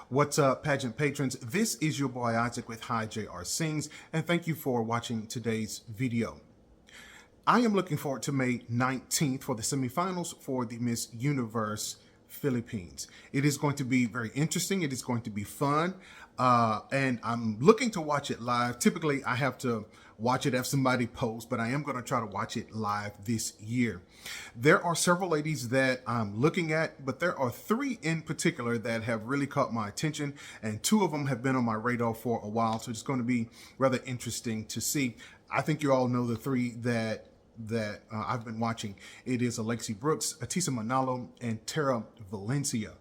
What's up, pageant patrons? This is your boy Isaac with Hi JR Sings, and thank you for watching today's video. I am looking forward to May 19th for the semifinals for the Miss Universe Philippines. It is going to be very interesting. It is going to be fun, and I'm looking to watch it live. Typically, I have to watch it if somebody posts, but I am going to try to watch it live this year. There are several ladies that I'm looking at, but there are three in particular that have really caught my attention, and two of them have been on my radar for a while, so it's going to be rather interesting to see. I think you all know the three that I've been watching. It is Alexie Brooks, Ahtisa Manalo, and Tera Valencia.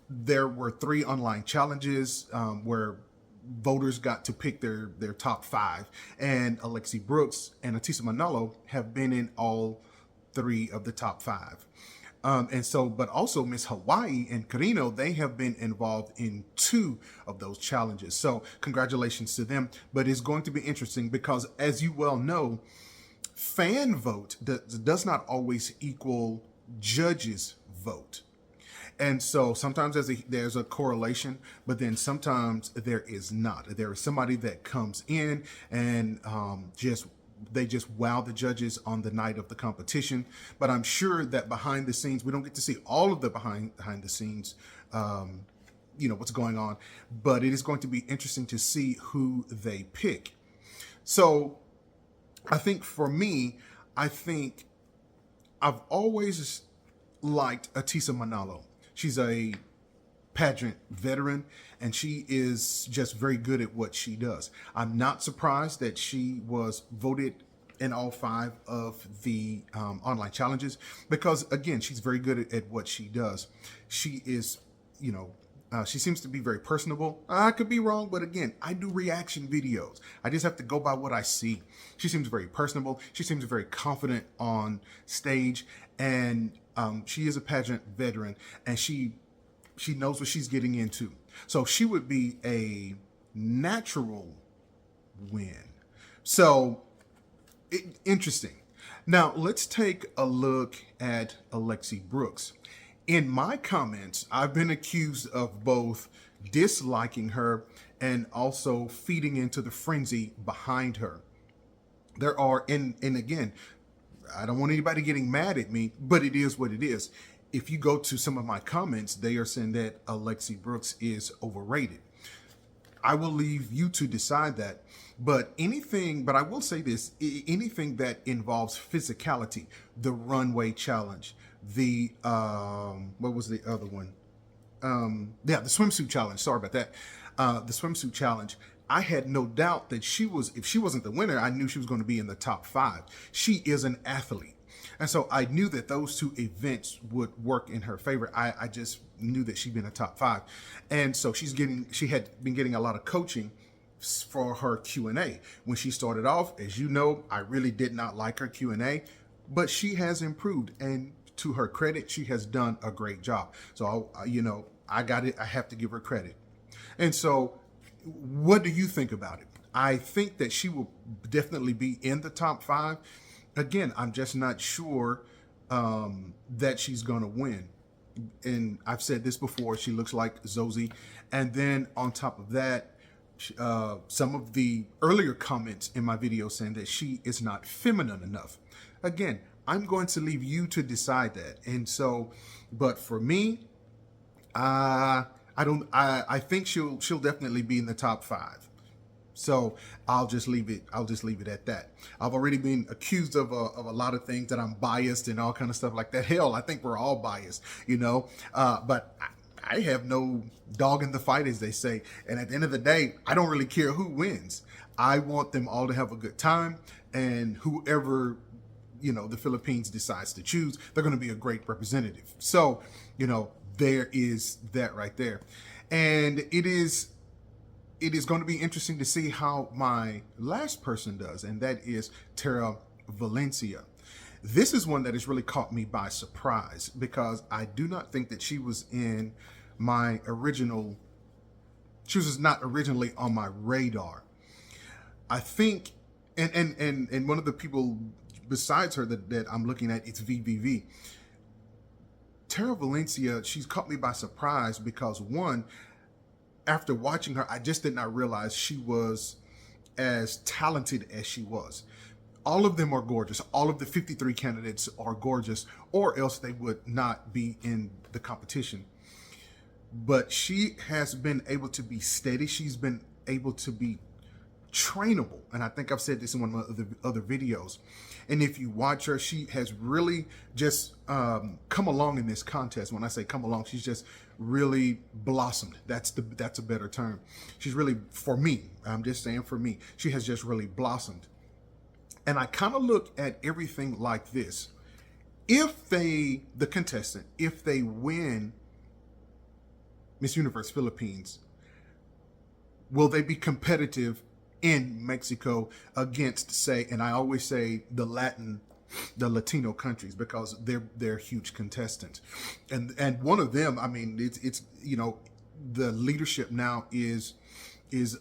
There were three online challenges where voters got to pick their top five, and Alexie Brooks and Ahtisa Manalo have been in all three of the top five. But also Miss Hawaii and Carino, they have been involved in two of those challenges. So congratulations to them. But it's going to be interesting because, as you well know, fan vote does not always equal judges vote. And so sometimes there's a correlation, but then sometimes there is not. There is somebody that comes in and they just wow the judges on the night of the competition. But I'm sure that behind the scenes, we don't get to see all of the behind the scenes, what's going on. But it is going to be interesting to see who they pick. So I think for me, I've always liked Ahtisa Manalo. She's a pageant veteran, and she is just very good at what she does. I'm not surprised that she was voted in all five of the online challenges because, again, she's very good at what she does. She is, she seems to be very personable. I could be wrong, but again, I do reaction videos. I just have to go by what I see. She seems very personable. She seems very confident on stage, and she is a pageant veteran, and she knows what she's getting into. So she would be a natural win. So interesting. Now let's take a look at Alexie Brooks. In my comments, I've been accused of both disliking her and also feeding into the frenzy behind her. There are, and again, I don't want anybody getting mad at me, but it is what it is. If you go to some of my comments, they are saying that Alexie Brooks is overrated. I will leave you to decide that. But I will say this, anything that involves physicality, the runway challenge, the what was the other one? The swimsuit challenge. Sorry about that. The swimsuit challenge. I had no doubt that if she wasn't the winner, I knew she was going to be in the top five. She is an athlete. And so I knew that those two events would work in her favor. I just knew that she'd be in the top five. And so she had been getting a lot of coaching for her Q&A. When she started off, as you know, I really did not like her Q&A, but she has improved. And to her credit, she has done a great job. So, I got it. I have to give her credit. And so what do you think about it? I think that she will definitely be in the top five. Again, I'm just not sure that she's going to win. And I've said this before, she looks like Zosie. And then on top of that, some of the earlier comments in my video saying that she is not feminine enough. Again, I'm going to leave you to decide that. And so, but for me, I think she'll definitely be in the top five. So I'll just leave it at that. I've already been accused of a lot of things, that I'm biased and all kind of stuff like that. Hell, I think we're all biased, but I have no dog in the fight, as they say. And at the end of the day, I don't really care who wins. I want them all to have a good time, and whoever, the Philippines decides to choose, they're going to be a great representative. So, there is that right there. And it is going to be interesting to see how my last person does, and that is Tera Valencia. This is one that has really caught me by surprise because I do not think that she was in my original, she was not originally on my radar. I think, and one of the people besides her that I'm looking at, it's VVV. Tera Valencia, she's caught me by surprise because, one, after watching her, I just did not realize she was as talented as she was. All of them are gorgeous. All of the 53 candidates are gorgeous, or else they would not be in the competition. But she has been able to be steady. She's been able to be trainable. And I think I've said this in one of my other videos. And if you watch her, she has really just come along in this contest. When I say come along, she's just really blossomed. That's a better term. She's really, for me, I'm just saying for me, she has just really blossomed. And I kind of look at everything like this. If the contestant, if they win Miss Universe Philippines, will they be competitive in Mexico against, say, and I always say the Latino countries, because they're huge contestants. And one of them, I mean, it's you know, the leadership now is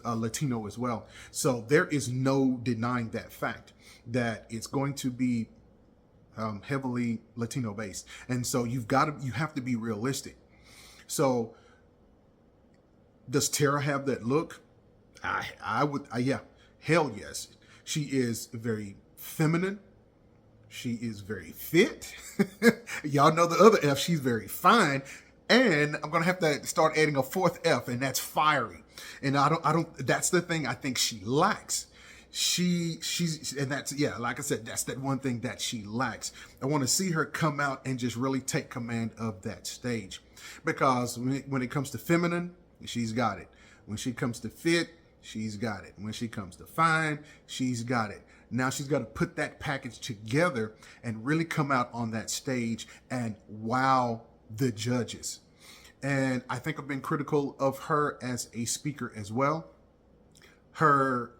Latino as well. So there is no denying that fact, that it's going to be heavily Latino based. And so you have to be realistic. So does Tera have that look? Yeah, hell yes. She is very feminine. She is very fit. Y'all know the other F, she's very fine. And I'm going to have to start adding a fourth F, and that's fiery. And I don't, that's the thing I think she lacks. And that's, yeah, like I said, that's that one thing that she lacks. I want to see her come out and just really take command of that stage, because when it comes to feminine, she's got it. When she comes to fit, she's got it. When she comes to fine, she's got it. Now she's got to put that package together and really come out on that stage and wow the judges. And I think I've been critical of her as a speaker as well. Her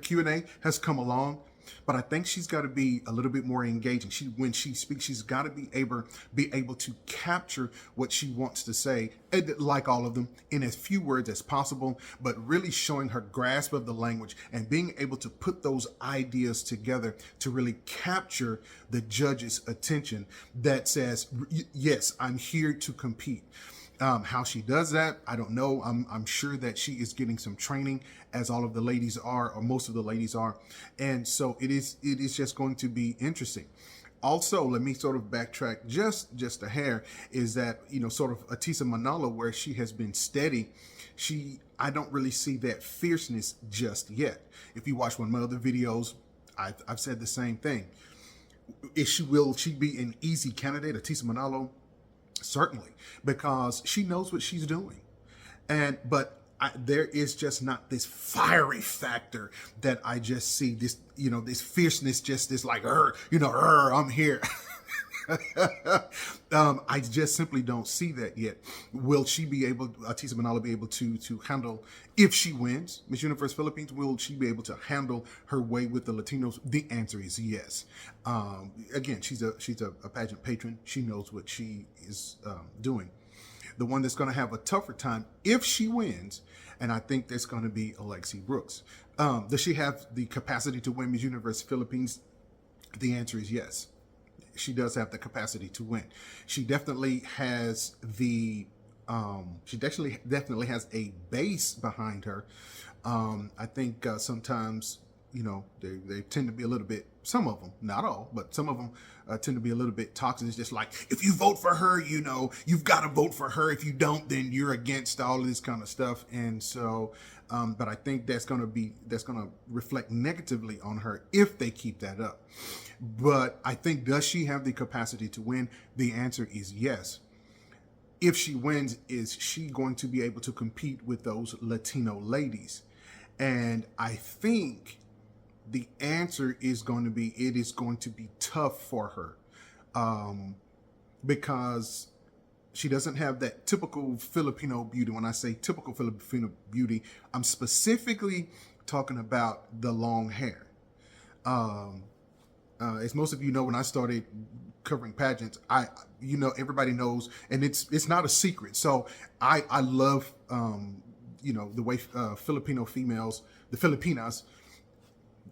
Q&A has come along, but I think she's got to be a little bit more engaging. When she speaks, she's got to be able to capture what she wants to say, like all of them, in as few words as possible, but really showing her grasp of the language and being able to put those ideas together to really capture the judge's attention that says, yes, I'm here to compete. How she does that, I don't know. I'm sure that she is getting some training, as all of the ladies are, or most of the ladies are. And so it is just going to be interesting. Also, let me sort of backtrack just a hair, is that, you know, sort of Ahtisa Manalo, where she has been steady, I don't really see that fierceness just yet. If you watch one of my other videos, I've said the same thing. Will she be an easy candidate, Ahtisa Manalo? Certainly, because she knows what she's doing. But there is just not this fiery factor that I just see, this, you know, this fierceness, just this like, I'm here. I just simply don't see that yet. Will she be able, Ahtisa Manalo, be able to handle, if she wins Miss Universe Philippines, will she be able to handle her way with the Latinos? The answer is yes. Again, she's a pageant patron. She knows what she is doing. The one that's going to have a tougher time if she wins, and I think that's going to be Alexie Brooks. Does she have the capacity to win Miss Universe Philippines? The answer is yes. She does have the capacity to win. She definitely has she definitely has a base behind her. I think sometimes, you know, they tend to be a little bit, some of them, not all, but some of them tend to be a little bit toxic. It's just like, if you vote for her, you know, you've got to vote for her. If you don't, then you're against all of this kind of stuff. And so, but I think that's going to reflect negatively on her if they keep that up. But I think, does she have the capacity to win? The answer is yes. If she wins, is she going to be able to compete with those Latino ladies? And I think the answer is going to be, it is going to be tough for her, because she doesn't have that typical Filipino beauty. When I say typical Filipino beauty, I'm specifically talking about the long hair. As most of you know, when I started covering pageants, everybody knows, and it's not a secret. So I love, the way Filipino females, the Filipinas,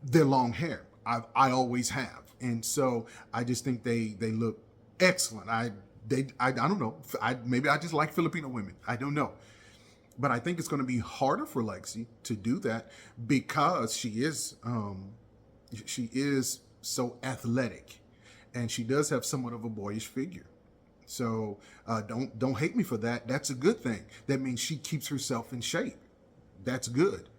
their long hair. I always have, and so I just think they look excellent. I don't know. Maybe I just like Filipino women. I don't know. But I think it's going to be harder for Lexi to do that because she is so athletic, and she does have somewhat of a boyish figure. So don't hate me for that. That's a good thing. That means she keeps herself in shape. That's good.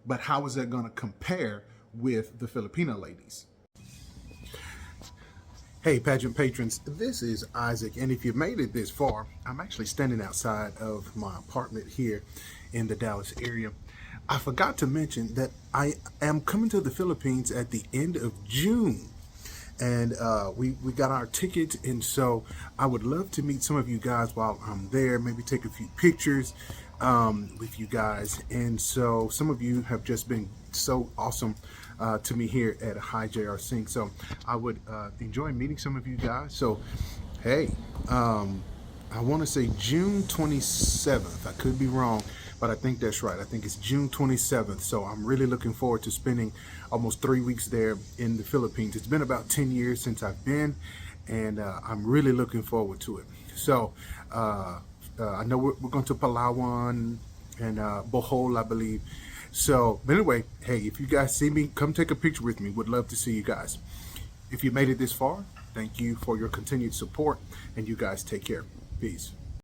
But how is that going to compare with the Filipino ladies? Hey, pageant patrons, this is Isaac, and if you made it this far, I'm actually standing outside of my apartment here in the Dallas area. I forgot to mention that I am coming to the Philippines at the end of June, and we got our tickets, and so I would love to meet some of you guys while I'm there, maybe take a few pictures with you guys. And so some of you have just been so awesome to me here at Hi JR Sync, so I would enjoy meeting some of you guys. So hey, I want to say June 27th. I could be wrong, but I think that's right. I think it's June 27th. So I'm really looking forward to spending almost 3 weeks there in the Philippines. It's been about 10 years since I've been, and I'm really looking forward to it. So I know we're going to Palawan and Bohol, I believe. So, but anyway, hey, if you guys see me, come take a picture with me. Would love to see you guys. If you made it this far, thank you for your continued support, and you guys take care. Peace.